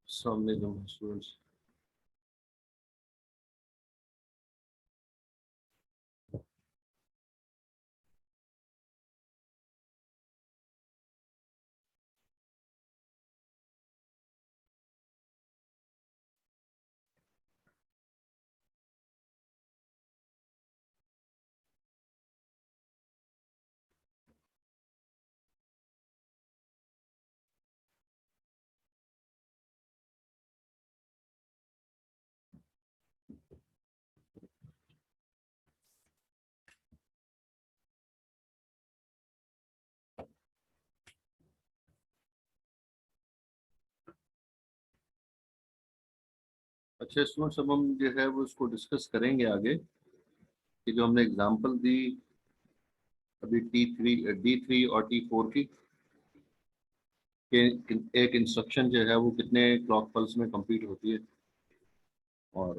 Assalamu alaikum students. अच्छा students, अब हम जो है वो इसको डिस्कस करेंगे आगे कि जो हमने एग्जांपल दी अभी D3 और T4 की कि एक इंस्ट्रक्शन जो है वो कितने क्लॉक पल्स में कंप्लीट होती है। और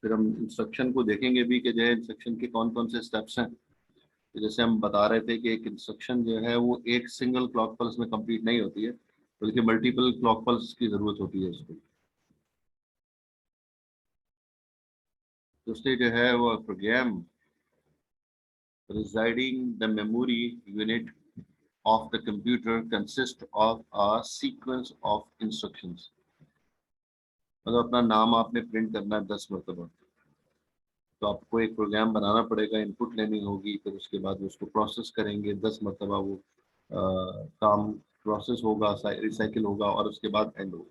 फिर हम इंस्ट्रक्शन को देखेंगे भी कि जो है इंस्ट्रक्शन के कौन कौन से स्टेप्स हैं। तो जैसे हम बता रहे थे कि एक इंस्ट्रक्शन जो है वो एक सिंगल क्लॉक पल्स में कंप्लीट नहीं होती है, बल्कि मल्टीपल क्लॉक पल्स की ज़रूरत होती है इसको। तो इसलिए जो है वो programme residing the memory unit of the computer consists of a sequence of instructions। मतलब अपना नाम आपने प्रिंट करना है 10 मरतबा, तो आपको एक प्रोग्राम बनाना पड़ेगा, इनपुट लेनी होगी, फिर उसके बाद उसको प्रोसेस करेंगे 10 मरतबा। वो काम प्रोसेस होगा, रिसाइकिल होगा और उसके बाद एंड होगा।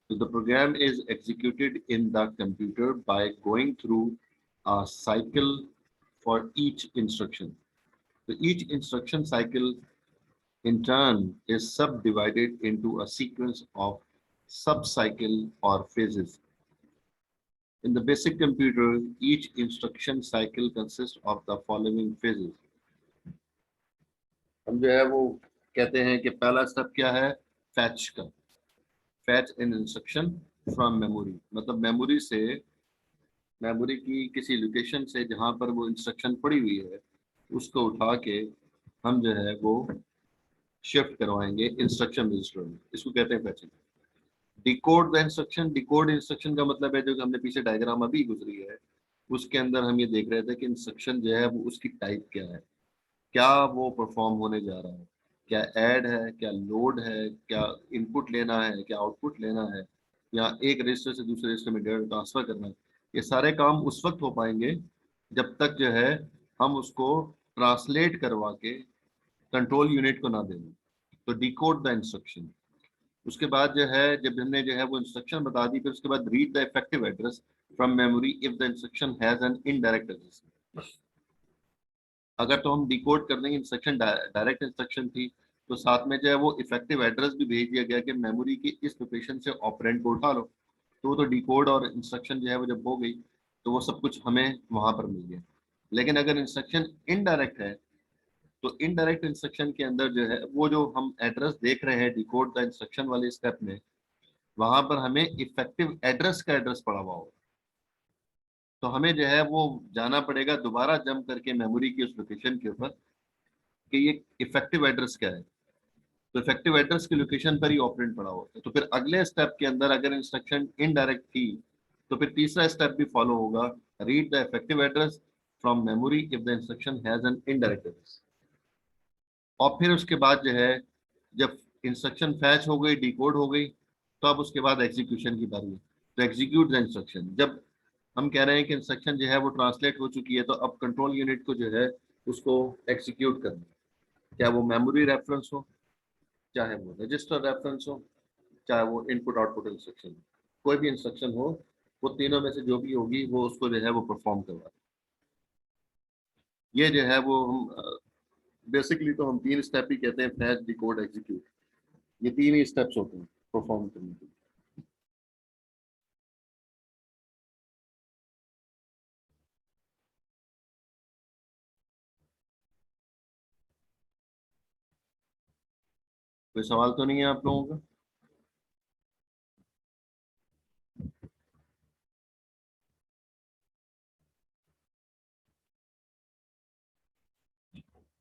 तो the program is executed in the computer by going through a cycle for each instruction. तो each instruction cycle in turn is subdivided into a sequence of sub-cycle or phases. In the basic computer, each instruction cycle consists of the following phases. हम जो है वो कहते हैं कि पहला step क्या है, फैच का। Fetch in instruction from memory, मतलब मेमोरी की किसी लोकेशन से जहां पर वो इंस्ट्रक्शन पड़ी हुई है उसको उठा के हम जो है वो शिफ्ट करवाएंगे इंस्ट्रक्शन रजिस्टर में। इसको कहते हैं फैचिंग। Decode the instruction, decode instruction का मतलब है जो कि हमने पीछे डायग्राम अभी गुजरी है उसके अंदर हम ये देख रहे थे कि इंस्ट्रक्शन जो है वो उसकी टाइप क्या है, क्या वो परफॉर्म होने जा रहा है, क्या ऐड है, क्या लोड है, क्या इनपुट लेना है, क्या आउटपुट लेना है, या एक रजिस्टर से दूसरे रजिस्टर में डेटा ट्रांसफर करना है। ये सारे काम उस वक्त हो पाएंगे जब तक जो है हम उसको ट्रांसलेट करवा के कंट्रोल यूनिट को ना दें। तो डिकोड द इंस्ट्रक्शन। उसके बाद जो है जब हमने जो है वो इंस्ट्रक्शन बता दी, फिर उसके बाद read the effective address from memory if the instruction has an indirect address. अगर तो हम डिकोड कर देंगे इंस्ट्रक्शन डायरेक्ट इंस्ट्रक्शन थी, तो साथ में जो है वो इफेक्टिव एड्रेस भी भेज दिया गया कि मेमोरी की इस लोकेशन से ऑपरेंड को उठा लो। तो वो तो डिकोड और इंस्ट्रक्शन जो है वो जब हो गई तो वो सब कुछ हमें वहां पर मिल गया। लेकिन अगर इंस्ट्रक्शन इनडायरेक्ट है तो इनडायरेक्ट इंस्ट्रक्शन के अंदर जो है वो जो हम एड्रेस देख रहे हैं डिकोड द इंस्ट्रक्शन वाले स्टेप में, वहां पर हमें इफेक्टिव एड्रेस का एड्रेस पड़ा हुआ होगा। तो हमें जो है वो जाना पड़ेगा दोबारा जंप करके मेमोरी की उस लोकेशन के ऊपर कि ये इफेक्टिव एड्रेस क्या है। तो इफेक्टिव एड्रेस की लोकेशन पर ही ऑपरेंड पड़ा होता है। तो फिर अगले स्टेप के अंदर अगर इंस्ट्रक्शन इनडायरेक्ट थी तो फिर तीसरा स्टेप भी फॉलो होगा, read the effective address from memory if the instruction has an indirect address. और फिर उसके बाद जो है जब इंस्ट्रक्शन फैच हो गई, डिकोड हो गई, तो अब उसके बाद एग्जीक्यूशन की बारी है। तो एग्जीक्यूट द इंस्ट्रक्शन। जब हम कह रहे हैं कि इंस्ट्रक्शन जो है वो ट्रांसलेट हो चुकी है, तो अब कंट्रोल यूनिट को जो है उसको एग्जीक्यूट करना है। चाहे वो मेमोरी रेफरेंस हो, चाहे वो रजिस्टर रेफरेंस हो, चाहे वो इनपुट आउटपुट इंस्ट्रक्शन हो, कोई भी इंस्ट्रक्शन हो, वो तीनों में से जो भी होगी वो उसको जो है वो परफॉर्म करवा। ये जो है वो हम बेसिकली तो हम तीन स्टेप ही कहते हैं, फैच, डिकोड, एग्जीक्यूट। ये तीन ही स्टेप्स होते हैं परफॉर्म करने के लिए। कोई सवाल तो नहीं है आप लोगों का?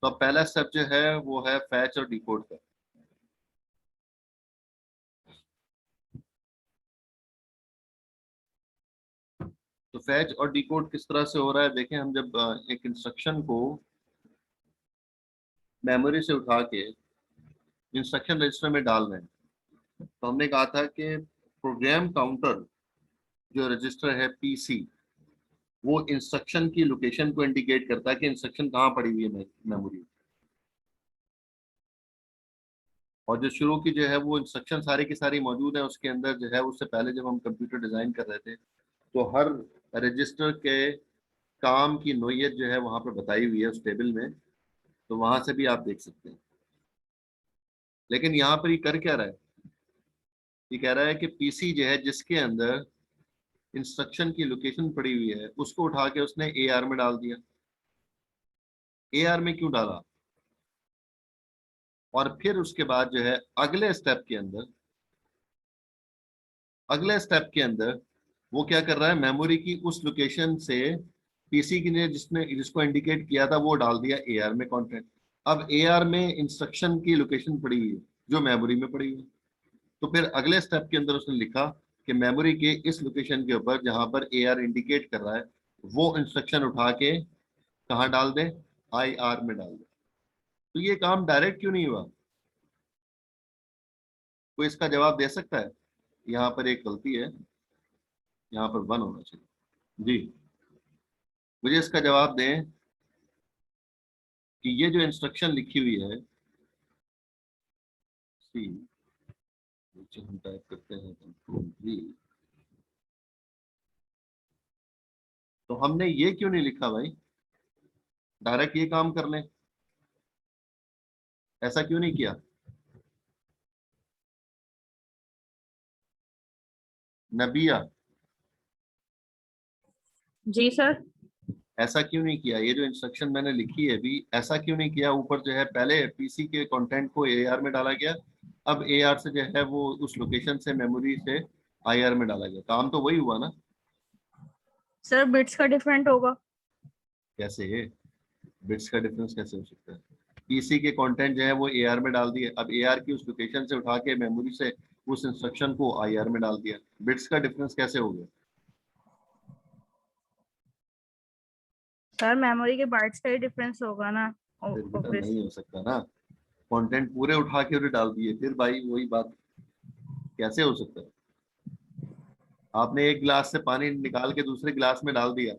तो अब पहला स्टेप जो है वो है फैच और डिकोड का। तो फैच और डिकोड किस तरह से हो रहा है देखें। हम जब एक इंस्ट्रक्शन को मेमोरी से उठा के इंस्ट्रक्शन रजिस्टर में डाल रहे हैं, तो हमने कहा था कि प्रोग्राम काउंटर जो रजिस्टर है पीसी, वो इंस्ट्रक्शन की लोकेशन को इंडिकेट करता है कि इंस्ट्रक्शन कहाँ पड़ी हुई है मेमोरी। और जो शुरू की जो है वो इंस्ट्रक्शन सारी की सारी मौजूद है उसके अंदर जो है। उससे पहले जब हम कंप्यूटर डिजाइन कर रहे थे तो हर रजिस्टर के काम की नोयत जो है वहां पर बताई हुई है उस टेबल में, तो वहां से भी आप देख सकते हैं। लेकिन यहाँ पर ये कर क्या रहा है, ये कह रहा है कि पीसी जो है जिसके अंदर इंस्ट्रक्शन की लोकेशन पड़ी हुई है उसको उठा के उसने एआर में डाल दिया। एआर में क्यों डाला? और फिर उसके बाद जो है अगले स्टेप के अंदर वो क्या कर रहा है, मेमोरी की उस लोकेशन से पीसी की ने जिसने जिसको इंडिकेट किया था वो डाल दिया एआर में कंटेंट। अब एआर में इंस्ट्रक्शन की लोकेशन पड़ी हुई है जो मेमोरी में पड़ी हुई है। तो फिर अगले स्टेप के अंदर उसने लिखा कि मेमोरी के इस लोकेशन के ऊपर जहां पर एआर इंडिकेट कर रहा है वो इंस्ट्रक्शन उठा के कहाँ डाल दे, आईआर में डाल दे। तो ये काम डायरेक्ट क्यों नहीं हुआ? कोई इसका जवाब दे सकता है? यहाँ पर एक गलती है, यहाँ पर 1 होना चाहिए। जी, मुझे इसका जवाब दें कि ये जो इंस्ट्रक्शन लिखी हुई है सी, नीचे हम टाइप करते हैं कंट्रोल V, तो हमने ये क्यों नहीं लिखा भाई, डायरेक्ट ये काम कर लें, ऐसा क्यों नहीं किया? नबिया, जी सर। ऐसा क्यों नहीं किया? ये जो इंस्ट्रक्शन मैंने लिखी है अभी, ऐसा क्यों नहीं किया? ऊपर जो है पहले पीसी के कंटेंट को एआर में डाला गया, अब एआर से जो है वो उस लोकेशन से मेमोरी से आईआर में डाला गया। काम तो वही हुआ ना? सर बिट्स का डिफरेंट होगा। कैसे है? बिट्स का डिफरेंस कैसे हो सकता है? पीसी के कंटेंट जो है वो एआर में डाल दिए, अब एआर की उस लोकेशन से उठा के मेमोरी से उस इंस्ट्रक्शन को आईआर में डाल दिया। बिट्स का डिफरेंस कैसे हो गया? सर मेमोरी के बाइट्स का ही डिफरेंस होगा ना। फिर बेटा नहीं ऑब्वियसली। हो सकता ना, कंटेंट पूरे उठा के उन्हें डाल दिए, फिर भाई वही बात कैसे हो सकता है? आपने एक गिलास से पानी निकाल के दूसरे गिलास में डाल दिया,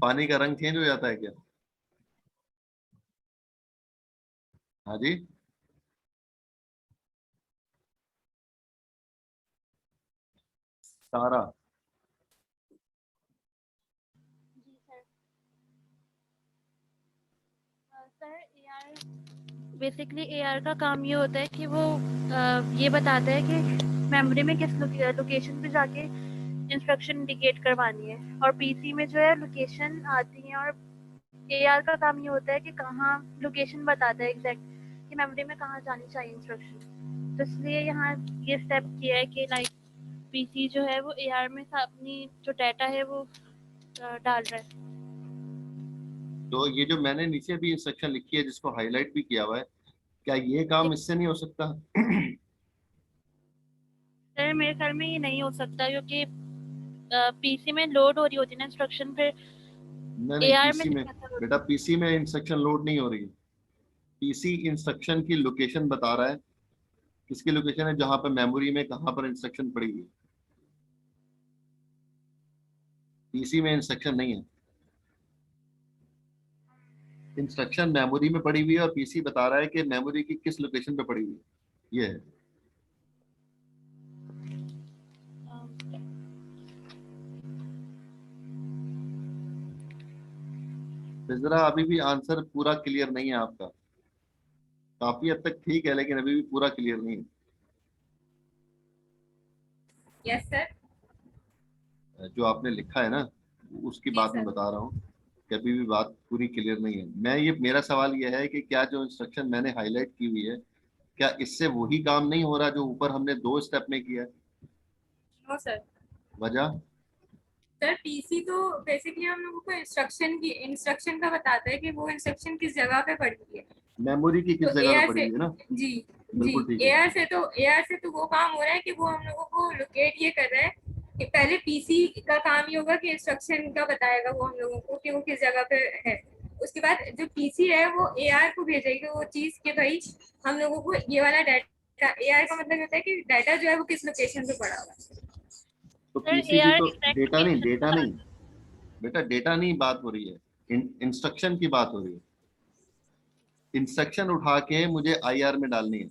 पानी का रंग चेंज हो जाता है क्या? हाँ जी। सारा, जी sir. Sir AR basically AR का काम ये होता है कि वो ये बताता है कि मेमोरी में किस लोकेशन पे जाके इंस्ट्रक्शन इंडिकेट करवानी है, और पीसी में जो है लोकेशन आती है, और एआर का काम ये होता है कि कहाँ लोकेशन बताता है एग्जैक्ट कि मेमोरी में कहाँ जानी चाहिए इंस्ट्रक्शन। तो इसलिए यहाँ ये स्टेप किया है कि लाइक पीसी जो है वो एआर में अपनी जो डाटा है वो डाल रहा है। तो ये जो मैंने नीचे भी इंस्ट्रक्शन लिखी है जिसको हाईलाइट भी किया हुआ है, क्या ये काम इससे नहीं हो सकता? सर मेरे ख्याल में ये नहीं हो सकता, क्योंकि पीसी में लोड हो रही होती है ना इंस्ट्रक्शन, फिर नहीं नहीं, एआर में पीसी में, कैसा लोड? बेटा पीसी में इंस्ट्रक्शन लोड नहीं हो रही है। पीसी इंस्ट्रक्शन की लोकेशन बता रहा है, किसकी लोकेशन है, जहां पर मेमोरी में कहां पर इंस्ट्रक्शन पड़ी हुई है। पीसी में इंस्ट्रक्शन नहीं है, इंस्ट्रक्शन मेमोरी में पड़ी हुई है और पीसी बता रहा है कि मेमोरी की किस लोकेशन पे पड़ी हुई है। ये है। तो जरा अभी भी आंसर पूरा क्लियर नहीं है आपका, काफी हद तक ठीक है लेकिन अभी भी पूरा क्लियर नहीं यस सर। है। जो आपने लिखा है ना उसकी जी बात मैं सर। बता रहा हूँ कि अभी भी बात पूरी क्लियर नहीं है। मेरा सवाल ये है कि क्या जो इंस्ट्रक्शन मैंने हाईलाइट की हुई है, क्या इससे वही काम नहीं हो रहा जो ऊपर हमने 2 स्टेप में किया है? No sir. वजह? सर पीसी तो बेसिकली हम लोगों को इंस्ट्रक्शन का बताता है कि वो इंस्ट्रक्शन किस जगह पे पड़ी है। मेमोरी की किस तो जगह पे एआर पड़ी से, हुई है ना? जी जी, बिल्कुल ठीक है। एआर से तो वो काम हो रहा है कि वो हम लोगों को लोकेट ये कर रहा है कि पहले पीसी का काम ये होगा कि इंस्ट्रक्शन का बताएगा वो हम लोगों को कि वो किस जगह पे है। उसके बाद जो पीसी है वो एआर को भेजेगी वो चीज कि भाई हम लोगों को ये वाला डाटा, एआर का मतलब होता है कि डाटा जो है वो किस लोकेशन पे पड़ा हुआ है। तो सर पीसी भी एआर तो एग्जैक्ट डेटा नहीं, लोकेशन डेटा बता नहीं बेटा, डेटा नहीं बात हो रही है, इंस्ट्रक्शन की बात हो रही है। इंस्ट्रक्शन उठा के मुझे आईआर में डालनी है,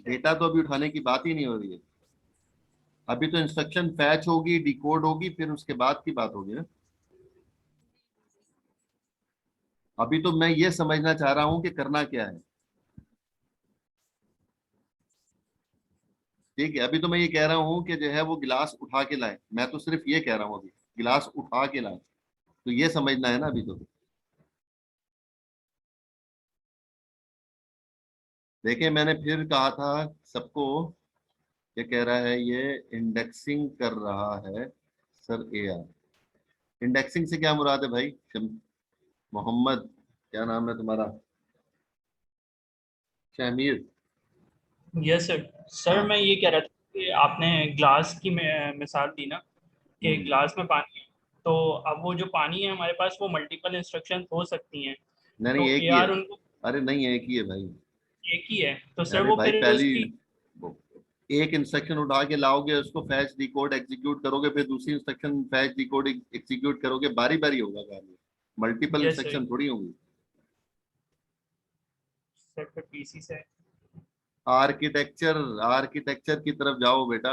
डेटा तो अभी उठाने की बात ही नहीं हो रही है। अभी तो इंस्ट्रक्शन फैच होगी, डिकोड होगी, फिर उसके बाद की बात होगी ना। अभी तो मैं ये समझना चाह रहा हूं कि करना क्या है। ठीक है, अभी तो मैं ये कह रहा हूँ कि जो है वो गिलास उठा के लाए, मैं तो सिर्फ ये कह रहा हूँ अभी, गिलास उठा के लाए, तो ये समझना है ना अभी तो। देखिए मैंने फिर कहा था सबको, ये कह रहा है ये इंडेक्सिंग कर रहा है सर एआर। इंडेक्सिंग से क्या मुराद है भाई? मोहम्मद, क्या नाम है तुम्हारा? शमीर। Yes sir. सर हाँ। मैं ये कह रहा था कि आपने ग्लास की मिसाल दी ना, कि हम्म। ग्लास में पानी है। तो अब वो जो पानी है हमारे पास, वो मल्टीपल इंस्ट्रक्शन हो सकती हैं। नहीं नहीं, तो एक ही है। एआर उनको अरे नहीं, एक ही है भाई। एक ही है, तो सर अरे वो भाई फिर पहली उसकी वो एक इंस्ट्रक्शन उठा के लाओगे, उसको फैच डिकोड एग्जीक्यूट करोगे, फिर दूसरी इंस्ट्रक्शन फैच डिकोड एग्जीक्यूट करोगे, बारी बारी होगा काम। Multiple yes sir. इंस्ट्रक्शन थोड़ी होंगी। सर फिर पीसी से आर्किटेक्चर, आर्किटेक्चर की तरफ जाओ बेटा,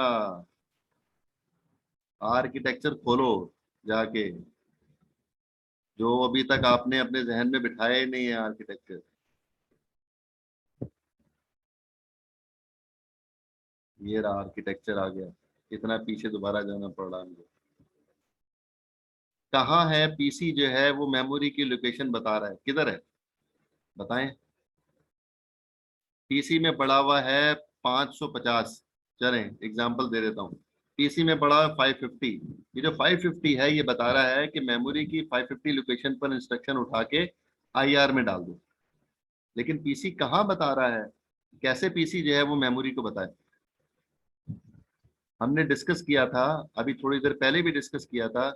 आर्किटेक्चर खोलो जाके, जो अभी तक आपने अपने जहन में बिठाया ही नहीं है आर्किटेक्चर। ये रहा आर्किटेक्चर आ गया, इतना पीछे दोबारा जाना पड़ रहा है मुझे। कहाँ है पीसी जो है वो मेमोरी की लोकेशन बता रहा है, किधर है बताएं। पीसी में पड़ा हुआ है 550, चलें एग्जांपल दे देता हूँ। पीसी में पड़ा हुआ है 550। ये जो 550 है ये बता रहा है कि मेमोरी की 550 लोकेशन पर इंस्ट्रक्शन उठा के आईआर में डाल दो। लेकिन पीसी कहाँ बता रहा है, कैसे पीसी जो है वो मेमोरी को बताए? हमने डिस्कस किया था, अभी थोड़ी देर पहले भी डिस्कस किया था,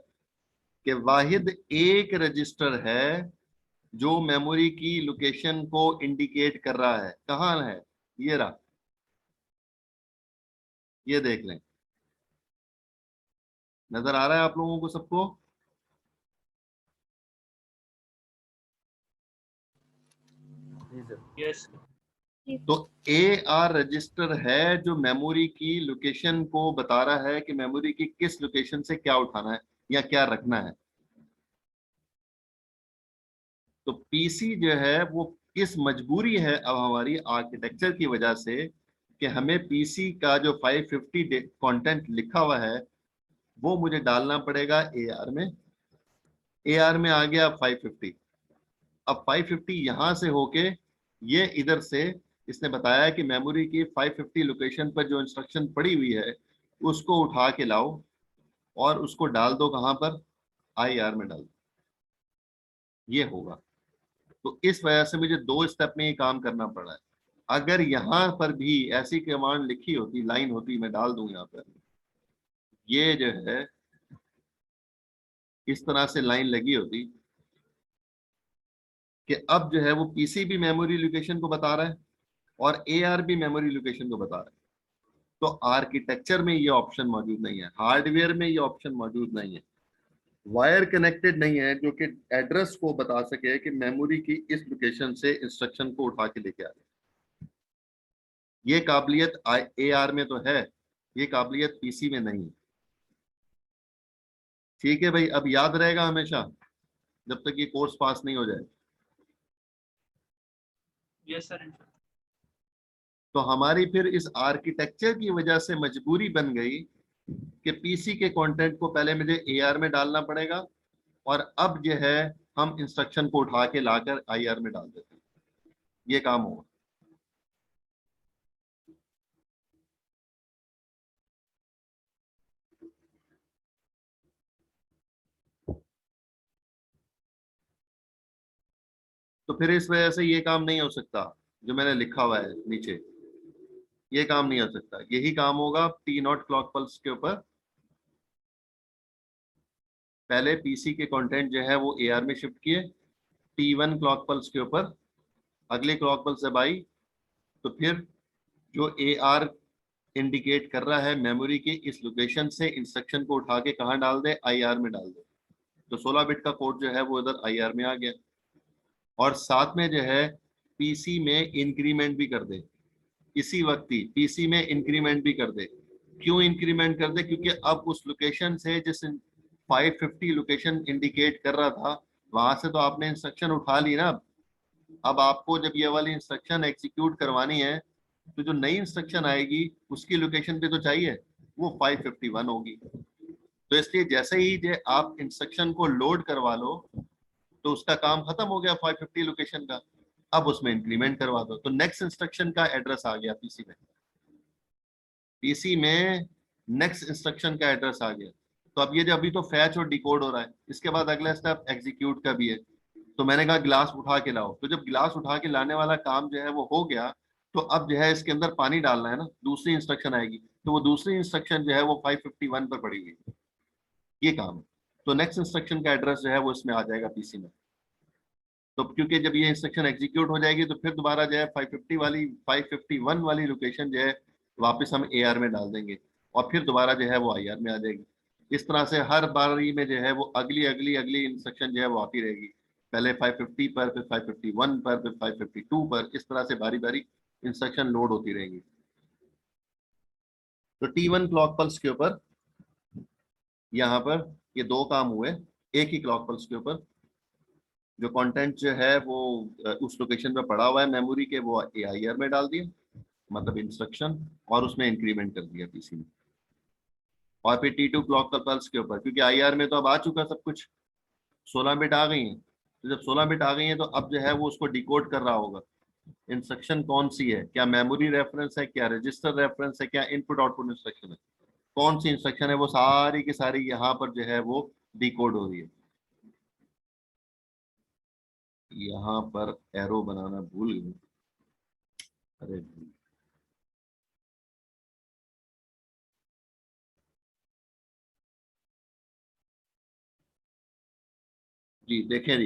कि वाहिद एक रजिस्टर है जो मेमोरी की लोकेशन को इंडिकेट कर रहा है। कहाँ है? ये रहा, ये देख लें। नजर आ रहा है आप लोगों को सबको? यस। तो ए आर रजिस्टर है जो मेमोरी की लोकेशन को बता रहा है कि मेमोरी की किस लोकेशन से क्या उठाना है या क्या रखना है। तो पीसी जो है वो किस मजबूरी है अब हमारी आर्किटेक्चर की वजह से, कि हमें पीसी का जो 550 कंटेंट लिखा हुआ है वो मुझे डालना पड़ेगा एआर में। एआर में आ गया 550। अब 550 यहां से होके ये इधर से, इसने बताया कि मेमोरी की 550 लोकेशन पर जो इंस्ट्रक्शन पड़ी हुई है उसको उठा के लाओ और उसको डाल दो कहां पर? आईआर में डाल दो। ये होगा। तो इस वजह से मुझे दो स्टेप में ये काम करना पड़ा है। अगर यहाँ पर भी ऐसी कमांड लिखी होती, लाइन होती, मैं डाल दूं यहाँ पर, ये जो है इस तरह से लाइन लगी होती कि अब जो है वो पीसी भी मेमोरी लोकेशन को बता रहा है और एआर भी मेमोरी लोकेशन को बता रहा है। तो आर्किटेक्चर में ये ऑप्शन मौजूद नहीं है, हार्डवेयर में ये ऑप्शन मौजूद नहीं है, वायर कनेक्टेड नहीं है जो कि एड्रेस को बता सके कि मेमोरी की इस लोकेशन से इंस्ट्रक्शन को उठा के लेके आ जाए। ये काबिलियत एआर में तो है, ये काबिलियत पीसी में नहीं है। ठीक है भाई, अब याद रहेगा हमेशा जब तक ये कोर्स पास नहीं हो जाए। Yes sir. तो हमारी फिर इस आर्किटेक्चर की वजह से मजबूरी बन गई कि पीसी के कंटेंट को पहले मुझे एआर में डालना पड़ेगा और अब जो है हम इंस्ट्रक्शन को उठा के लाकर आईआर में डाल देते हैं। ये काम होगा। तो फिर इस वजह से ये काम नहीं हो सकता जो मैंने लिखा हुआ है नीचे। ये काम नहीं हो सकता। यही काम होगा T0 क्लॉक पल्स के ऊपर। पहले पीसी के कंटेंट जो है वो AR में शिफ्ट किए, T1 क्लॉक पल्स के ऊपर अगली क्लॉक पल्स जब आई तो फिर जो AR इंडिकेट कर रहा है मेमोरी की इस लोकेशन से इंस्ट्रक्शन को उठा के कहाँ डाल दे, IR में डाल दे। तो 16 बिट का कोड जो है वो इधर IR में आ गया, और साथ में जो है पीसी में इंक्रीमेंट भी कर दे। इसी वक्त ही पीसी में इंक्रीमेंट भी कर दे। क्यों इंक्रीमेंट कर दे? क्योंकि अब उस लोकेशन से जिस 550 लोकेशन इंडिकेट कर रहा था वहां से तो आपने इंस्ट्रक्शन उठा ली ना। अब आपको जब ये वाली इंस्ट्रक्शन एग्जीक्यूट करवानी है तो जो नई इंस्ट्रक्शन आएगी उसकी लोकेशन पे तो चाहिए, वो 551 होगी। तो इसलिए जैसे ही जो आप इंस्ट्रक्शन को लोड करवा लो तो उसका काम खत्म हो गया 550 लोकेशन का। अब उसमें इंक्रीमेंट करवा दो तो नेक्स्ट इंस्ट्रक्शन का एड्रेस आ गया पीसी में। पीसी में नेक्स्ट इंस्ट्रक्शन का एड्रेस आ गया। तो अब ये जो अभी तो फैच और डिकोड हो रहा है, इसके बाद अगला स्टेप एग्जीक्यूट का भी है। तो मैंने कहा गिलास उठा के लाओ, तो जब गिलास उठा के लाने वाला काम जो है वो हो गया तो अब जो है इसके अंदर पानी डालना है ना, दूसरी इंस्ट्रक्शन आएगी। तो वो दूसरी इंस्ट्रक्शन जो है वो 551 पर पड़ी हुई है, ये काम है। तो नेक्स्ट इंस्ट्रक्शन का एड्रेस जो है वो इसमें आ जाएगा पीसी में। तो क्योंकि जब ये इंस्ट्रक्शन एग्जीक्यूट हो जाएगी तो फिर दोबारा जो है 551 वाली लोकेशन जो है वापस हम AR में डाल देंगे, और फिर दोबारा जो है वो IR में आ जाएगी। इस तरह से हर बारी में जो है वो अगली अगली अगली इंस्ट्रक्शन जो है वो आती रहेगी। पहले 550 पर, फिर 551 पर, फिर 552 पर, इस तरह से बारी बारी इंस्ट्रक्शन लोड होती रहेंगी। तो T1 क्लॉक पल्स के ऊपर यहाँ पर ये दो काम हुए, एक ही क्लॉक पल्स के ऊपर जो कंटेंट जो है वो उस लोकेशन पे पड़ा हुआ है मेमोरी के, वो AIR में डाल दिया, मतलब इंस्ट्रक्शन, और उसमें इंक्रीमेंट कर दिया पीसी में। और फिर T2 क्लॉक पल्स के ऊपर, क्योंकि IR में तो अब आ चुका सब कुछ, 16 बिट आ गई हैं। तो जब 16 बिट आ गई हैं तो अब जो है वो उसको डिकोड कर रहा होगा, इंस्ट्रक्शन कौन सी है, क्या मेमोरी रेफरेंस है, क्या रजिस्टर रेफरेंस है, क्या इनपुट आउटपुट इंस्ट्रक्शन है, कौन सी इंस्ट्रक्शन है, वो सारी की सारी यहाँ पर जो है वो डिकोड हो रही है। यहाँ पर एरो बनाना भूल गए, अरे जी देखें जी,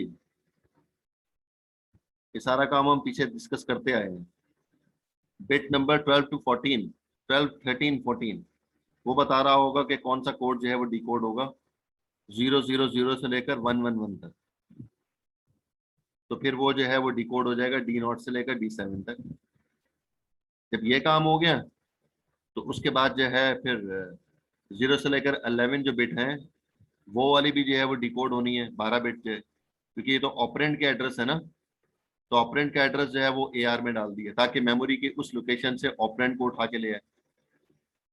ये सारा काम हम पीछे डिस्कस करते आए हैं। बिट नंबर 12 to 14, 12, 13, 14 वो बता रहा होगा कि कौन सा कोड जो है वो डिकोड होगा 000 से लेकर 111 तक। तो फिर वो जो है वो डिकोड हो जाएगा D0 से लेकर D7 तक। जब ये काम हो गया तो उसके बाद जो है फिर 0 से लेकर 11 जो बिट हैं वो वाली भी जो है वो डिकोड होनी है, 12 बिट जो है, क्योंकि ये तो ऑपरेंड के एड्रेस है ना। तो ऑपरेंड का एड्रेस जो है वो AR में डाल दिया ताकि मेमोरी की उस लोकेशन से ऑपरेंड को उठा के ले आए।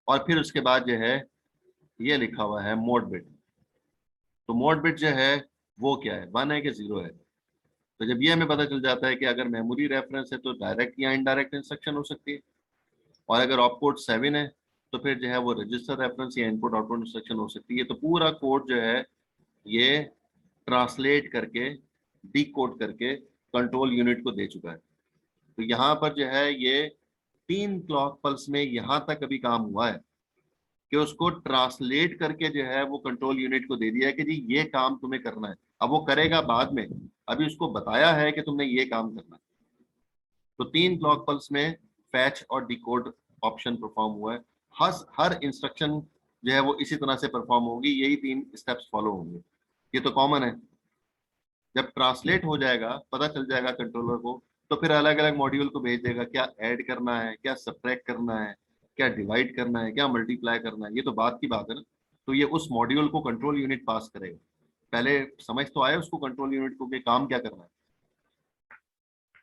और फिर उसके बाद जो है ये लिखा हुआ है मोड बिट। तो मोड बिट जो है वो क्या है, 1 है कि 0 है। तो जब ये हमें पता चल जाता है कि अगर मेमोरी रेफरेंस है तो डायरेक्ट या इनडायरेक्ट इंस्ट्रक्शन हो सकती है, और अगर ऑपकोड 7 है तो फिर जो है वो रजिस्टर रेफरेंस या इनपुट आउटपुट इंस्ट्रक्शन हो सकती है। तो पूरा कोड जो है ये ट्रांसलेट करके डीकोड करके कंट्रोल यूनिट को दे चुका है। तो यहाँ पर जो है ये 3 क्लॉक पल्स में यहाँ तक अभी काम हुआ है कि उसको ट्रांसलेट करके जो है वो कंट्रोल यूनिट को दे दिया है कि जी ये काम तुम्हें करना है। अब वो करेगा बाद में, अभी उसको बताया है कि तुमने ये काम करना है। तो 3 क्लॉक पल्स में फैच और डिकोड ऑप्शन परफॉर्म हुआ है। हर इंस्ट्रक्शन जो है वो इसी तरह से परफॉर्म होगी, यही 3 स्टेप्स फॉलो होंगे। ये तो कॉमन है। जब ट्रांसलेट हो जाएगा, पता चल जाएगा कंट्रोलर को, तो फिर अलग अलग मॉड्यूल को भेज देगा, क्या ऐड करना है, क्या सब्ट्रैक्ट करना है, क्या डिवाइड करना है, क्या मल्टीप्लाई करना है। ये तो बात की बात है ना। तो ये उस मॉड्यूल को कंट्रोल यूनिट पास करेगा। पहले समझ तो आए उसको कंट्रोल यूनिट को कि काम क्या करना है।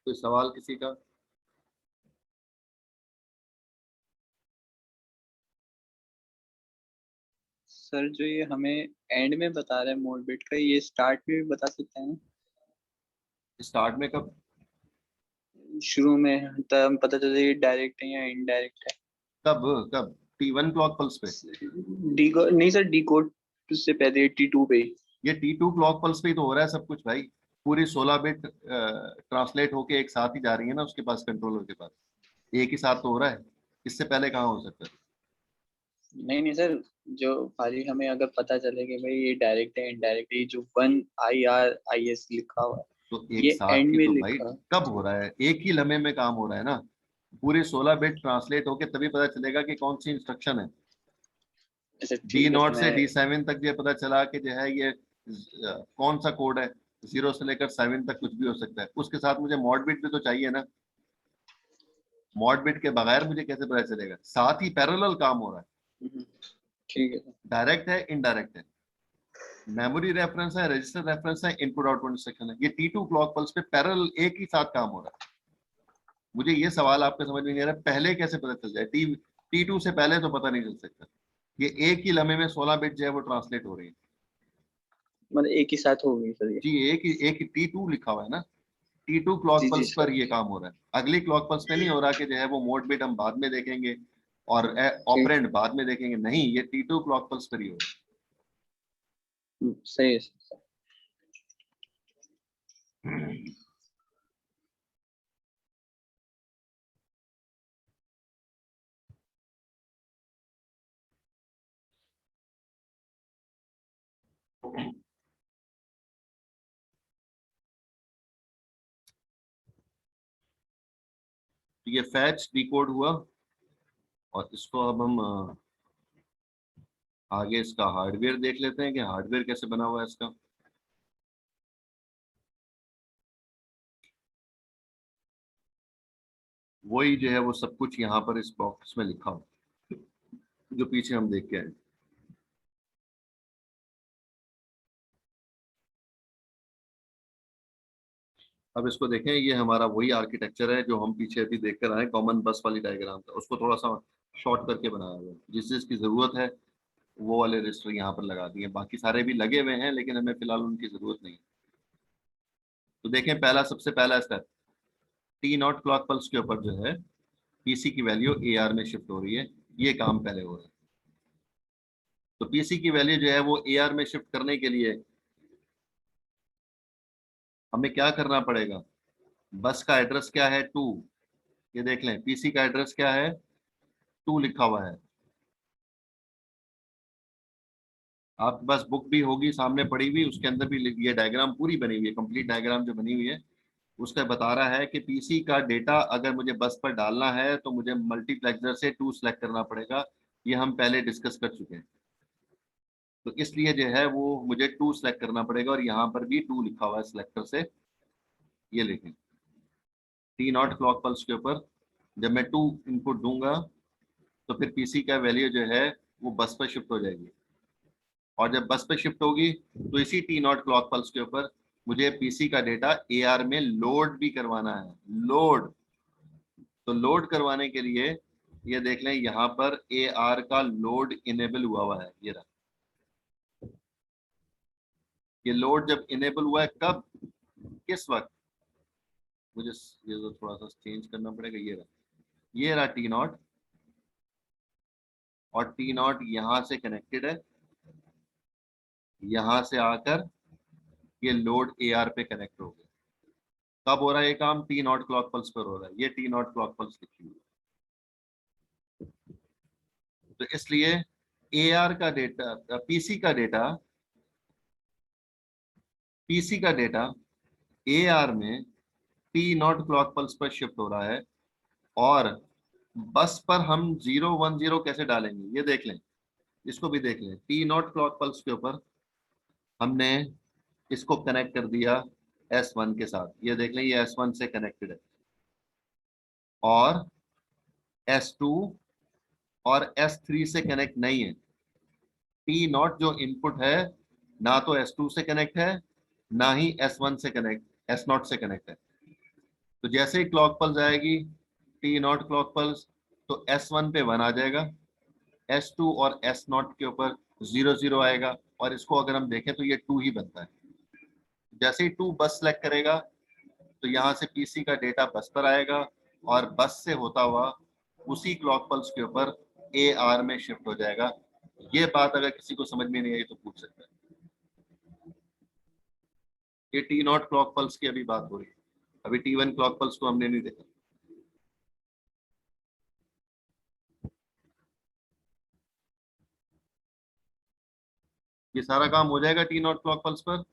कोई सवाल किसी का? सर जो ये हमें एंड में बता रहे हैं मोड बिट का, ये स्टार्ट में भी बता सकते हैं? स्टार्ट में कब? शुरू में, तब पता चले ये डायरेक्ट है या इनडायरेक्ट है। कब कब? T1 क्लॉक पल्स पे? नहीं सर, डिकोड से पहले T2 पे। ये T2 क्लॉक पल्स पे ही तो हो रहा है सब कुछ भाई। पूरी 16 बिट ट्रांसलेट होके एक साथ ही जा रही है ना उसके पास, कंट्रोलर के पास एक ही साथ तो हो रहा है। इससे पहले कहाँ हो सकता है? नहीं सर, जो खाली हमें अगर पता चले कि भाई ये डायरेक्ट है इनडायरेक्ट है, जो 1 IRIS लिखा हुआ है तो ये एक साथ एंड ही में तो भाई लिखा। कब हो रहा है? एक ही लम्हे में काम हो रहा है ना। पूरे 16 बिट ट्रांसलेट होके तभी पता चलेगा कि कौन सी इंस्ट्रक्शन है। अच्छा डी ठीक है, नॉट से मैं D7 तक ये पता चला कि जो है ये कौन सा कोड है। 0 से लेकर 7 तक कुछ भी हो सकता है। उसके साथ मुझे मॉड बिट भी तो चाहिए ना। मॉड बिट के बगैर मुझे कैसे पता चलेगा? साथ ही पैरेलल काम हो रहा है। ठीक है। डायरेक्ट है, इनडायरेक्ट है, मेमोरी रेफरेंस है, रजिस्टर रेफरेंस है, इनपुट आउटपुट इंस्ट्रक्शन है। ये T2 क्लॉक पल्स पे पैरेलल एक ही साथ काम हो रहा है। मुझे ये सवाल आपके समझ में नहीं आ रहा, पहले कैसे पता चल जाए? T2 से पहले तो पता नहीं चल सकता। ये एक ही लम्हे में 16 बिट जो है वो ट्रांसलेट हो रही है। मतलब एक ही साथ होगी सर ये? जी, एक ही T2 लिखा हुआ है ना। T2 क्लॉक जी जी पल्स पर सर। ये काम हो रहा है। अगली क्लॉक पल्स पे नहीं हो रहा कि जो है वो मोड बिट हम बाद में देखेंगे और ठीक। ऑपरेंड बाद में देखेंगे। नहीं, ये T2 क्लॉक पल्स पर ही हो रहा सही है सर। है। ये फैच डिकोड हुआ और इसको अब हम आगे इसका हार्डवेयर देख लेते हैं कि हार्डवेयर कैसे बना हुआ है इसका। वही जो है वो सब कुछ यहाँ पर इस बॉक्स में लिखा हुआ जो पीछे हम देख के आए। अब इसको देखें, ये हमारा वही आर्किटेक्चर है जो हम पीछे अभी देख कर आए। कॉमन बस वाली डायग्राम था, उसको थोड़ा सा शॉर्ट करके बनाया हुआ है। जिस चीज की जरूरत है वो वाले रजिस्टर यहाँ पर लगा दिए। बाकी सारे भी लगे हुए हैं लेकिन हमें फिलहाल उनकी जरूरत नहीं है। तो देखें, पहला सबसे पहला स्टेप, T0 क्लॉक पल्स के ऊपर जो है पीसी की वैल्यू AR में शिफ्ट हो रही है। ये काम पहले हो रहा है। तो पीसी की वैल्यू जो है वो AR में शिफ्ट करने के लिए हमें क्या करना पड़ेगा? बस का एड्रेस क्या है? 2। ये देख लें, पीसी का एड्रेस क्या है? 2 लिखा हुआ है। आपके पास बुक भी होगी सामने पड़ी हुई, उसके अंदर भी ये डायग्राम पूरी बनी हुई है। कंप्लीट डायग्राम जो बनी हुई है उसका बता रहा है कि पीसी का डेटा अगर मुझे बस पर डालना है तो मुझे मल्टीप्लेक्सर से 2 सेलेक्ट करना पड़ेगा। ये हम पहले डिस्कस कर चुके हैं। तो इसलिए जो है वो मुझे 2 सेलेक्ट करना पड़ेगा और यहाँ पर भी 2 लिखा हुआ है सिलेक्टर से। ये लिखें, T0 क्लॉक पल्स के ऊपर जब मैं 2 इनपुट दूंगा तो फिर पीसी का वैल्यू जो है वो बस पर शिफ्ट हो जाएगी। और जब बस पे शिफ्ट होगी तो इसी T0 क्लॉक पल्स के ऊपर मुझे पीसी का डेटा AR में लोड भी करवाना है। लोड, तो लोड करवाने के लिए ये देख लें, यहाँ पर AR का लोड इनेबल हुआ है। ये रहा, ये लोड जब इनेबल हुआ है कब, किस वक्त? मुझे ये तो थोड़ा सा चेंज करना पड़ेगा। ये रहा T0 और T0 यहाँ से कनेक्टेड है। यहाँ से आकर ये लोड AR पे कनेक्ट हो गया। कब हो रहा है ये काम? T0 क्लॉक पल्स पर हो रहा है। ये T0 क्लॉक पल्स लिखी हुई है। तो इसलिए AR का डेटा, पीसी का डेटा AR में T0 क्लॉक पल्स पर शिफ्ट हो रहा है। और बस पर हम 010 कैसे डालेंगे ये देख लें, इसको भी देख लें। T0 क्लॉक पल्स के ऊपर हमने इसको कनेक्ट कर दिया S1 के साथ। ये देख लें, ये S1 से कनेक्टेड है। और S2 और S3 से कनेक्ट नहीं है। T0 जो इनपुट है ना तो S2 से कनेक्ट है ना ही S1 से कनेक्ट, S0 से कनेक्ट है। तो जैसे ही क्लॉक पल्स आएगी T0 क्लॉक पल्स, तो S1 पे 1 आ जाएगा, S2 और S0 के ऊपर 0 आएगा। और इसको अगर हम देखें तो ये 2 ही बनता है। जैसे ही 2 बस सेलेक्ट करेगा तो यहाँ से पीसी का डेटा बस पर आएगा और बस से होता हुआ उसी क्लॉक पल्स के ऊपर AR में शिफ्ट हो जाएगा। ये बात अगर किसी को समझ में नहीं आई तो पूछ सकता है। ये T0 क्लॉक पल्स की अभी बात हो रही है, अभी T1 क्लॉक पल्स को हमने नहीं देखा। ये सारा काम हो जाएगा टी नॉट क्लॉक पल्स पर।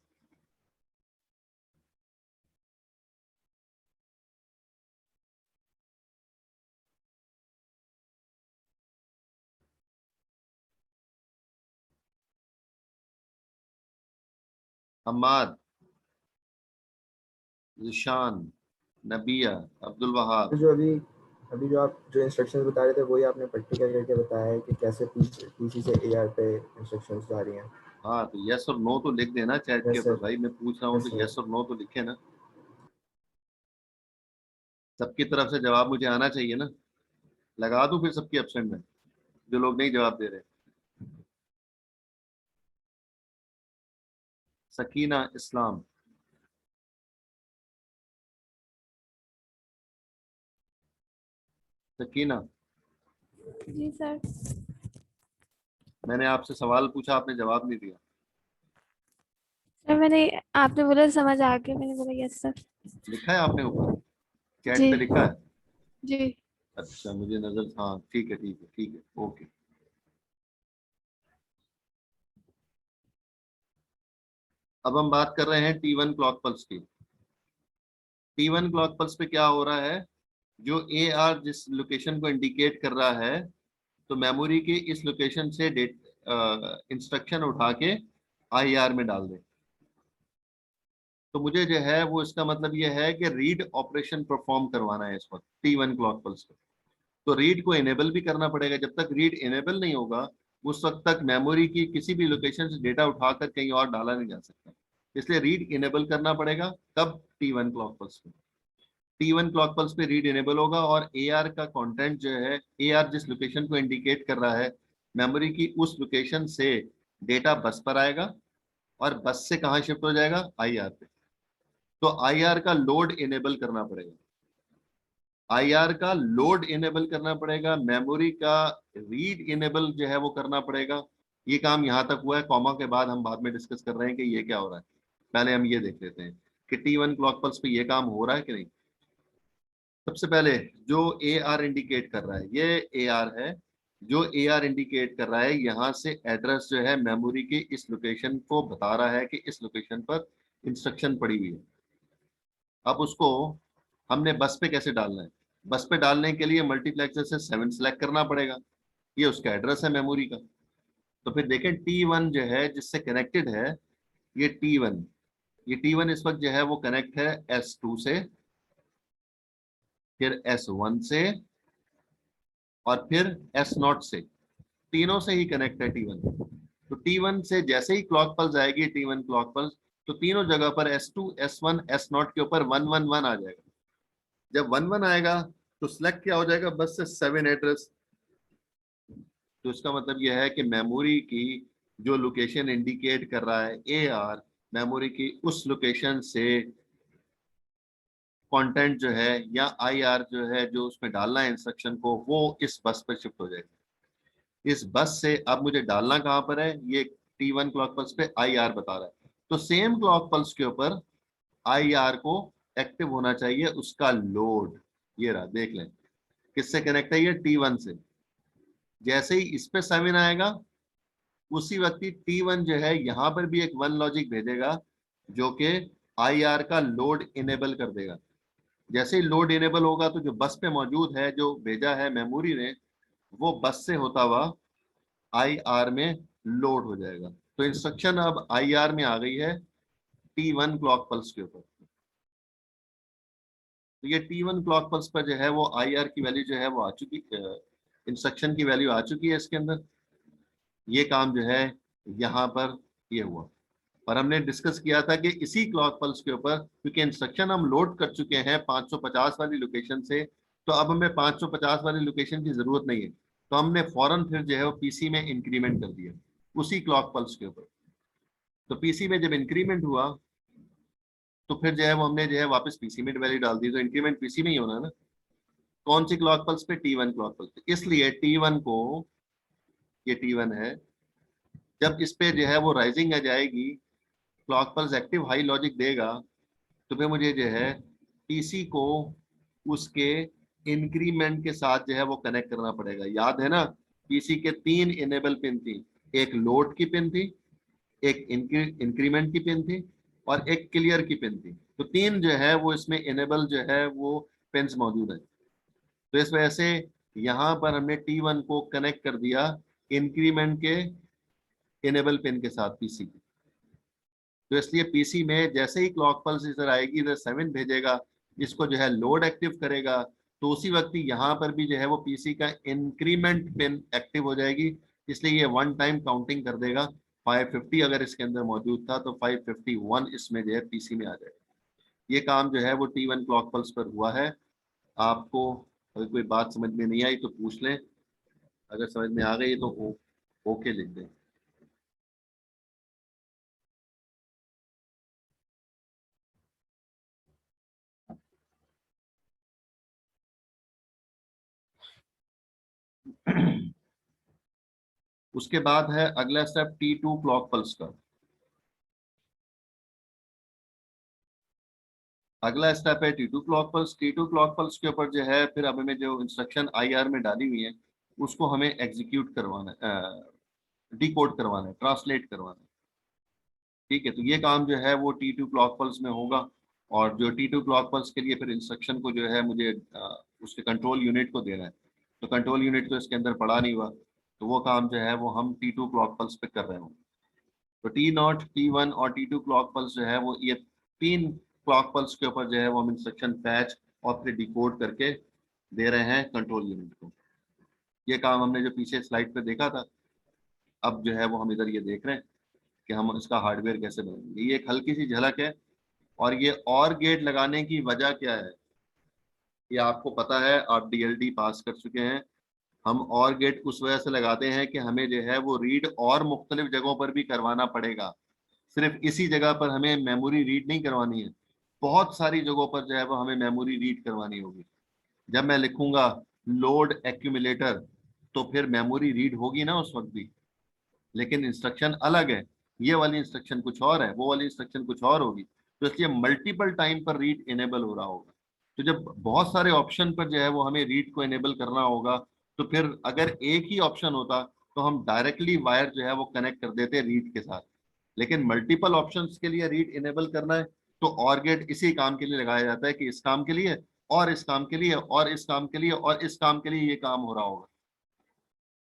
हम्माद, ज़िशान, नबिया, अब्दुल वहाब। जो अभी जो आप जो इंस्ट्रक्शंस बता रहे थे वही आपने प्रैक्टिकल करके बताया है कि कैसे पीसी से एआर पे इंस्ट्रक्शंस जा रही हैं। हाँ तो यस और नो तो लिख देना चैट के यस ऊपर सर। भाई, मैं पूछ रहा हूँ यस तो सर। यस और नो तो लिखे ना। सबकी तरफ से जवाब मुझे आना चाहिए ना। लगा दूं फिर सबकी एब्सेंट में जो लोग नहीं जवाब दे रहे। सकीना इस्लाम, सकीना, जी सर। मैंने आपसे सवाल पूछा, आपने जवाब नहीं दिया। सर मैंने, आपने बोला समझ आ गया, मैंने बोला यस सर। लिखा है आपने ऊपर चैट जी पे लिखा है? जी। अच्छा मुझे नजर, हाँ ठीक है ठीक है ठीक है, ओके। अब हम बात कर रहे हैं T1 क्लॉक पल्स की। T1 क्लॉक पल्स पे क्या हो रहा है, जो AR जिस लोकेशन को इंडिकेट कर रहा है, तो मेमोरी के इस लोकेशन से डेट इंस्ट्रक्शन उठा के IR में डाल दे। तो मुझे जो है वो इसका मतलब ये है कि रीड ऑपरेशन परफॉर्म करवाना है इस वक्त T1 क्लॉक पल्स पे। तो रीड को इनेबल भी करना पड़ेगा। जब तक रीड इनेबल नहीं होगा उस वक्त तक मेमोरी की किसी भी लोकेशन से डेटा उठाकर कहीं और डाला नहीं जा सकता। इसलिए रीड इनेबल करना पड़ेगा। कब? T1 क्लॉक पल्स पे। T1 क्लॉक पल्स पे रीड इनेबल होगा और AR का कंटेंट जो है, AR जिस लोकेशन को इंडिकेट कर रहा है, मेमोरी की उस लोकेशन से डेटा बस पर आएगा और बस से कहाँ शिफ्ट हो जाएगा? IR पे। तो IR का लोड इनेबल करना पड़ेगा। IR का लोड इनेबल करना पड़ेगा, मेमोरी का रीड इनेबल जो है वो करना पड़ेगा। ये काम यहाँ तक हुआ है, कॉमा के बाद हम बाद में डिस्कस कर रहे हैं कि ये क्या हो रहा है। पहले हम ये देख लेते हैं कि T1 क्लॉक पल्स पे ये काम हो रहा है कि नहीं। सबसे पहले जो AR इंडिकेट कर रहा है, ये AR है। जो AR इंडिकेट कर रहा है, यहाँ से एड्रेस जो है मेमोरी के इस लोकेशन को बता रहा है कि इस लोकेशन पर इंस्ट्रक्शन पड़ी हुई है। अब उसको हमने बस पे कैसे डालना है? बस पे डालने के लिए मल्टीप्लेक्सर से 7 सेलेक्ट करना पड़ेगा। ये उसका एड्रेस है मेमोरी का। तो फिर देखें T1 जो है जिससे कनेक्टेड है, ये T1, ये T1 इस वक्त जो है वो कनेक्ट है S2 से, फिर S1 से और फिर S0 से। तीनों से ही कनेक्ट है T1। तो T1 से जैसे ही क्लॉक पल्स आएगी, T1 क्लॉक पल्स, तो तीनों जगह पर S2, S1, S0 के ऊपर 111 आ जाएगा। जब 11 आएगा तो सिलेक्ट क्या हो जाएगा? बस से 7 एड्रेस। तो इसका मतलब यह है कि मेमोरी की जो लोकेशन इंडिकेट कर रहा है AR, मेमोरी की उस लोकेशन से कंटेंट जो है या IR जो है जो उसमें डालना है इंस्ट्रक्शन को, वो इस बस पर शिफ्ट हो जाएगा। इस बस से अब मुझे डालना कहाँ पर है? ये T1 क्लॉक पल्स पे IR बता रहा है। तो सेम क्लॉक पल्स के ऊपर IR को एक्टिव होना चाहिए, उसका लोड। ये रहा, देख लें किससे कनेक्ट है, ये T1 से। जैसे ही इस पे 7 आएगा उसी वक्त ही T1 जो है यहाँ पर भी एक 1 लॉजिक भेजेगा जो कि IR का लोड इनेबल कर देगा। जैसे ही लोड इनेबल होगा तो जो बस पे मौजूद है, जो भेजा है मेमोरी ने, वो बस से होता हुआ IR में लोड हो जाएगा। तो इंस्ट्रक्शन अब IR में आ गई है T1 क्लॉक पल्स के ऊपर। तो ये T1 क्लॉक पल्स पर जो है वो IR की वैल्यू जो है वो आ चुकी, इंस्ट्रक्शन की वैल्यू आ चुकी है इसके अंदर। ये काम जो है यहाँ पर ये हुआ। और हमने डिस्कस किया था कि इसी क्लॉक पल्स के ऊपर, क्योंकि इंस्ट्रक्शन हम लोड कर चुके हैं 550 वाली लोकेशन से, तो अब हमें 550 वाली लोकेशन की जरूरत नहीं है। तो हमने फौरन फिर जो है वो पीसी में इंक्रीमेंट कर दिया उसी क्लॉक पल्स के ऊपर। तो पीसी में जब इंक्रीमेंट हुआ तो फिर जो है वो हमने जो है वापस पीसी में वैल्यू डाल दी। तो इंक्रीमेंट पीसी में ही होना है ना। कौन सी क्लॉक पल्स पे? T1 क्लॉक पल्स पे। इसलिए T1 को, ये T1 है, जब इस पे जो है वो राइजिंग आ जाएगी, clock pulse active high logic देगा, तो फिर मुझे जो है पीसी को उसके इंक्रीमेंट के साथ जो है वो कनेक्ट करना पड़ेगा। याद है ना, पीसी के 3 इनेबल पिन थी। एक लोड की पिन थी, एक इंक्रीमेंट की पिन थी और एक क्लियर की पिन थी। तो 3 जो है वो इसमें इनेबल जो है वो पिन्स मौजूद है। तो इस वजह से यहाँ पर हमने T1 को कनेक्ट कर दिया इंक्रीमेंट के इनेबल पिन के साथ पीसी की। तो इसलिए पीसी में जैसे ही क्लॉक पल्स इधर आएगी, इधर 7 भेजेगा, इसको जो है लोड एक्टिव करेगा, तो उसी वक्त ही यहाँ पर भी जो है वो पीसी का इंक्रीमेंट पिन एक्टिव हो जाएगी। इसलिए ये 1 टाइम काउंटिंग कर देगा। 550 अगर इसके अंदर मौजूद था तो 551 इसमें जो है पीसी में आ जाएगा। ये काम जो है वो T1 क्लॉक पल्स पर हुआ है। आपको अगर कोई बात समझ में नहीं आई तो पूछ लें, अगर समझ में आ गई तो ओके लिख दें। उसके बाद है अगला स्टेप T2 क्लॉक पल्स का। अगला स्टेप है T2 clock pulse. T2 clock pulse के ऊपर जो है फिर अब हमें जो इंस्ट्रक्शन IR में डाली हुई है उसको हमें एग्जीक्यूट करवाना है, डिकोड करवाना है, ट्रांसलेट करवाना है। ठीक है, तो ये काम जो है वो T2 क्लॉक पल्स में होगा। और जो T2 क्लॉक पल्स के लिए फिर इंस्ट्रक्शन को जो है मुझे उसके कंट्रोल यूनिट को देना है। तो कंट्रोल यूनिट तो इसके अंदर पड़ा नहीं हुआ, तो वो काम जो है वो हम T2 क्लॉक पल्स पे कर रहे होंगे। तो T0, T1 और T2 क्लॉक पल्स जो है वो ये 3 क्लॉक पल्स के ऊपर जो है वो हम इंस्ट्रक्शन फैच और फिर डिकोड करके दे रहे हैं कंट्रोल यूनिट को। ये काम हमने जो पीछे स्लाइड पे देखा था, अब जो है वो हम इधर ये देख रहे हैं कि हम इसका हार्डवेयर कैसे बनाएंगे। ये एक हल्की सी झलक है। और ये और गेट लगाने की वजह क्या है, ये आपको पता है, आप DLD पास कर चुके हैं। हम और गेट उस वजह से लगाते हैं कि हमें जो है वो रीड और मुख्तलिफ जगहों पर भी करवाना पड़ेगा। सिर्फ इसी जगह पर हमें मेमोरी रीड नहीं करवानी है, बहुत सारी जगहों पर जो है वो हमें मेमोरी रीड करवानी होगी। जब मैं लिखूंगा लोड एक्यूमुलेटर तो फिर मेमोरी रीड होगी ना उस वक्त भी, लेकिन इंस्ट्रक्शन अलग है। ये वाली इंस्ट्रक्शन कुछ और है, वो वाली इंस्ट्रक्शन कुछ और होगी। तो इसलिए मल्टीपल टाइम पर रीड इनेबल हो रहा होगा। तो जब बहुत सारे ऑप्शन पर जो है वो हमें रीड को इनेबल करना होगा, तो फिर अगर एक ही ऑप्शन होता तो हम डायरेक्टली वायर जो है वो कनेक्ट कर देते रीड के साथ। लेकिन मल्टीपल ऑप्शंस के लिए रीड इनेबल करना है तो और गेट इसी काम के लिए लगाया जाता है कि इस काम के लिए और इस काम के लिए और इस काम के लिए और इस काम के लिए ये काम हो रहा होगा।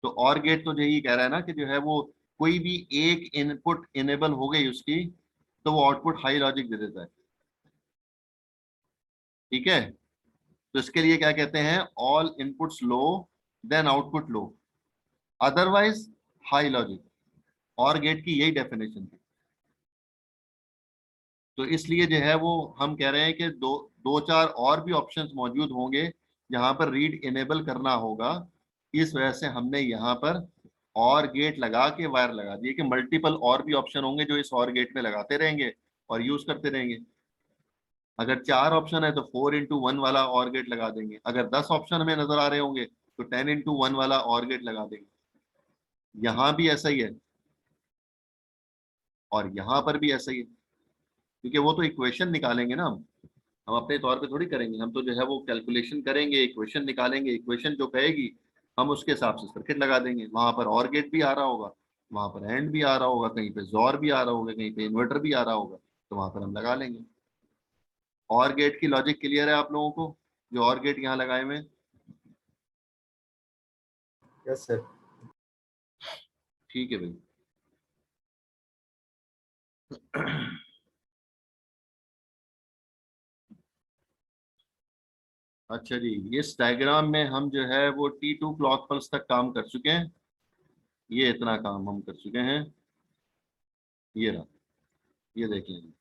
तो और गेट तो यही कह रहा है ना कि जो है वो कोई भी एक इनपुट इनेबल हो गई उसकी तो वो आउटपुट हाई लॉजिक दे देता है। ठीक है, तो इसके लिए क्या कहते हैं, all inputs low then output low, otherwise high logic. OR gate की यही डेफिनेशन थी। तो इसलिए जो है वो हम कह रहे हैं कि दो चार और भी ऑप्शंस मौजूद होंगे जहां पर रीड इनेबल करना होगा। इस वजह से हमने यहाँ पर और गेट लगा के वायर लगा दिए कि मल्टीपल और भी ऑप्शन होंगे जो इस और गेट में लगाते रहेंगे और यूज करते रहेंगे। अगर 4 ऑप्शन है तो 4x1 वाला और गेट लगा देंगे। अगर 10 ऑप्शन हमें नजर आ रहे होंगे तो 10x1 वाला और गेट लगा देंगे। यहाँ भी ऐसा ही है और यहाँ पर भी ऐसा ही है, क्योंकि वो तो इक्वेशन निकालेंगे ना। हम अपने तौर पे थोड़ी करेंगे, हम तो जो है वो कैलकुलेशन करेंगे, इक्वेशन निकालेंगे, इक्वेशन जो कहेगी हम उसके हिसाब से सर्किट लगा देंगे। वहां पर और गेट भी आ रहा होगा, वहां पर एंड भी आ रहा होगा, कहीं पे जोर भी आ रहा होगा, कहीं पे इन्वर्टर भी आ रहा होगा, तो वहां पर हम लगा लेंगे। और गेट की लॉजिक क्लियर है आप लोगों को, जो और गेट यहाँ लगाए हुए हैं? Yes sir. ठीक है भाई। अच्छा जी, इस डायग्राम में हम जो है वो T2 क्लॉक पल्स तक काम कर चुके हैं। ये इतना काम हम कर चुके हैं। ये रहा, ये देख लेंगे,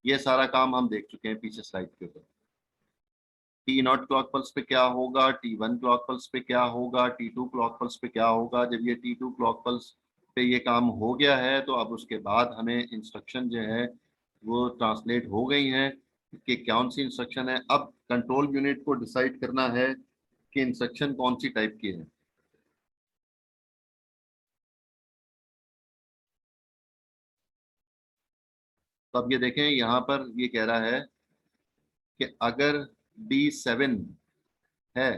ये सारा काम हम देख चुके हैं पीछे स्लाइड के ऊपर। T0 क्लॉक पल्स पे क्या होगा, T1 क्लॉक पल्स पे क्या होगा, T2 क्लॉक पल्स पे क्या होगा। जब ये T2 क्लॉक पल्स पे ये काम हो गया है तो अब उसके बाद हमें इंस्ट्रक्शन जो है वो ट्रांसलेट हो गई हैं कि कौन सी इंस्ट्रक्शन है। अब कंट्रोल यूनिट को डिसाइड करना है कि इंस्ट्रक्शन कौन सी टाइप की है। तो अब ये देखें, यहाँ पर ये कह रहा है कि अगर D7 है,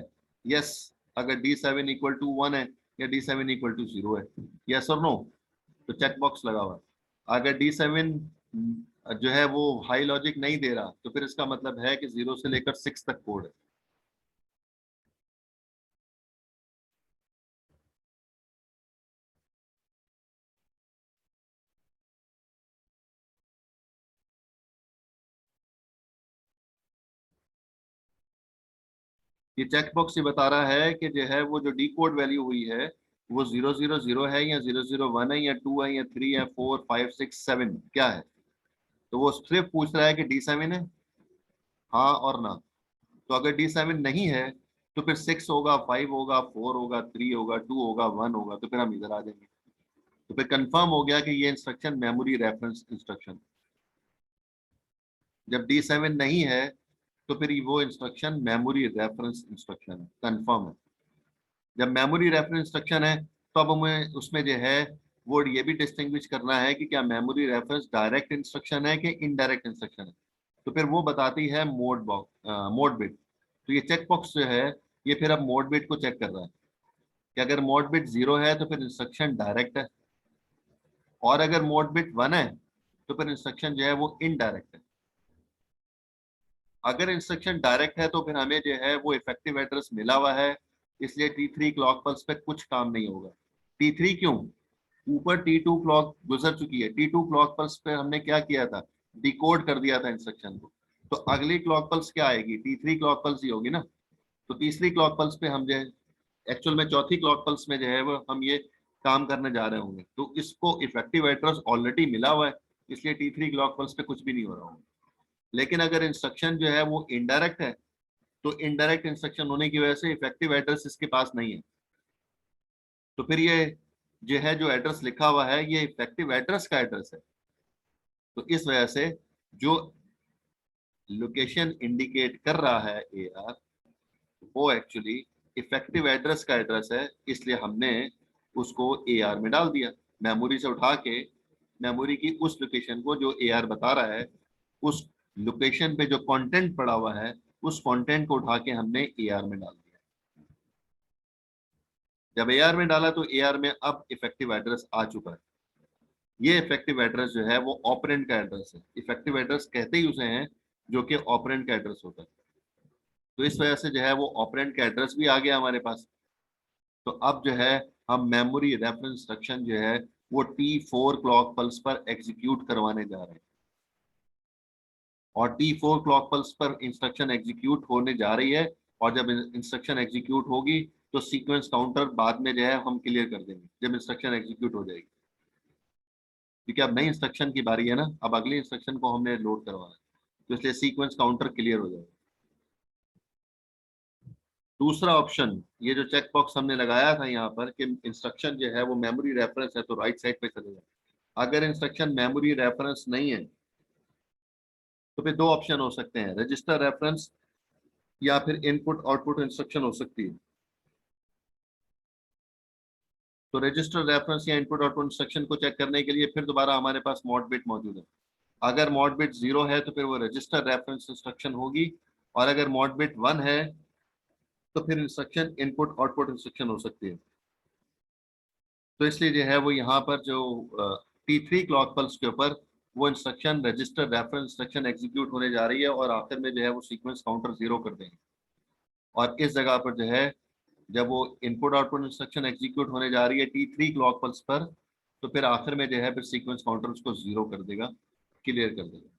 यस, अगर D7 इक्वल टू 1 है या D7 इक्वल टू 0 है, यस और नो। तो चेक बॉक्स लगा हुआ है। अगर D7 जो है वो हाई लॉजिक नहीं दे रहा तो फिर इसका मतलब है कि 0 से लेकर 6 तक कोड है। ये चेक बॉक्स ये बता रहा है कि जो है वो जो डी कोड वैल्यू हुई है वो 000 है या 001 है या 2 है या 3 है 4 5 6 7 क्या है। तो वो सिर्फ पूछ रहा है कि D7 है, हाँ और ना। तो अगर D7 नहीं है तो फिर 6 होगा, 5 होगा, 4 होगा, 3 होगा, 2 होगा, 1 होगा, तो फिर हम इधर आ जाएंगे। तो फिर कंफर्म हो गया कि ये इंस्ट्रक्शन मेमोरी रेफरेंस इंस्ट्रक्शन। जब D7 नहीं है तो फिर वो इंस्ट्रक्शन मेमोरी रेफरेंस इंस्ट्रक्शन है, कंफर्म है। जब मेमोरी रेफरेंस इंस्ट्रक्शन है तो अब हमें उसमें जो है वो ये भी डिस्टिंग्विश करना है कि क्या मेमोरी रेफरेंस डायरेक्ट इंस्ट्रक्शन है कि इनडायरेक्ट इंस्ट्रक्शन है। तो फिर वो बताती है मोड बिट। तो ये चेक बॉक्स जो है ये फिर अब मोड बिट को चेक कर रहा है कि अगर मोड बिट 0 है तो फिर इंस्ट्रक्शन डायरेक्ट है, और अगर मोड बिट 1 है तो फिर इंस्ट्रक्शन जो है वो इनडायरेक्ट है। अगर इंस्ट्रक्शन डायरेक्ट है तो फिर हमें जो है वो इफेक्टिव एड्रेस मिला हुआ है, इसलिए T3 क्लॉक पल्स पे कुछ काम नहीं होगा। T3 क्यों? ऊपर T2 क्लॉक गुजर चुकी है। T2 क्लॉक पल्स पे हमने क्या किया था, डिकोड कर दिया था इंस्ट्रक्शन को। तो अगली क्लॉक पल्स क्या आएगी, T3 क्लॉक पल्स ही होगी ना। तो तीसरी क्लॉक पल्स पे हम जो है एक्चुअल में चौथी क्लॉक पल्स में जो है वो हम ये काम करने जा रहे होंगे। तो इसको इफेक्टिव एड्रेस ऑलरेडी मिला हुआ है, इसलिए T3 क्लॉक पल्स पे कुछ भी नहीं हो रहा होगा। लेकिन अगर इंस्ट्रक्शन जो है वो इनडायरेक्ट है तो इनडायरेक्ट इंस्ट्रक्शन होने की वजह से इफेक्टिव एड्रेस इसके पास नहीं है। तो फिर ये जो है जो एड्रेस लिखा हुआ है ये इफेक्टिव एड्रेस का एड्रेस है। तो इस वजह से जो लोकेशन इंडिकेट कर रहा है AR वो एक्चुअली इफेक्टिव एड्रेस का एड्रेस है, इसलिए हमने उसको AR में डाल दिया। मेमोरी से उठा के मेमोरी की उस लोकेशन को जो AR बता रहा है उस लोकेशन पे जो कंटेंट पड़ा हुआ है उस कंटेंट को उठा के हमने AR में डाल दिया। जब AR में डाला तो AR में अब इफेक्टिव एड्रेस आ चुका है। ये इफेक्टिव एड्रेस जो है वो ऑपरेंड का एड्रेस है। इफेक्टिव एड्रेस कहते ही उसे हैं जो कि ऑपरेंड का एड्रेस होता है। तो इस वजह से जो है वो ऑपरेंड का एड्रेस भी आ गया हमारे पास। तो अब जो है हम मेमोरी रेफरेंस इंस्ट्रक्शन जो है वो T4 क्लॉक पल्स पर एग्जीक्यूट करवाने जा रहे हैं, और T4 क्लॉक पल्स पर इंस्ट्रक्शन एग्जीक्यूट होने जा रही है। और जब इंस्ट्रक्शन एग्जीक्यूट होगी तो सीक्वेंस काउंटर बाद में जो है हम क्लियर कर देंगे जब इंस्ट्रक्शन एग्जीक्यूट हो जाएगी, क्योंकि अब नई इंस्ट्रक्शन की बारी है ना, अब अगली इंस्ट्रक्शन को हमने लोड करवाना है, तो इसलिए सीक्वेंस काउंटर क्लियर हो जाएगा। दूसरा ऑप्शन ये जो चेक बॉक्स हमने लगाया था यहाँ पर कि इंस्ट्रक्शन जो है वो मेमोरी रेफरेंस है तो राइट साइड पे चलेगा। अगर इंस्ट्रक्शन मेमोरी रेफरेंस नहीं है तो फिर दो ऑप्शन हो सकते हैं, रजिस्टर रेफरेंस या फिर इनपुट आउटपुट इंस्ट्रक्शन हो सकती है। तो रजिस्टर रेफरेंस या इनपुट आउटपुट इंस्ट्रक्शन को चेक करने के लिए फिर दोबारा हमारे पास मॉड बिट मौजूद है। अगर मॉड बिट 0 है तो फिर वो रजिस्टर रेफरेंस इंस्ट्रक्शन होगी, और अगर मॉड बिट 1 है तो फिर इंस्ट्रक्शन इनपुट आउटपुट इंस्ट्रक्शन हो सकती है। तो इसलिए जो है वो यहाँ पर जो T3 क्लॉक पल्स के ऊपर वो instruction register reference instruction execute होने जा रही है, और आखिर में जो है वो सीक्वेंस काउंटर 0 कर देंगे। और इस जगह पर जो है जब वो इनपुट आउटपुट इंस्ट्रक्शन एग्जीक्यूट होने जा रही है T3 क्लॉक पल्स पर, तो फिर आखिर में जो है फिर सीक्वेंस काउंटर उसको 0 कर देगा, क्लियर कर देगा।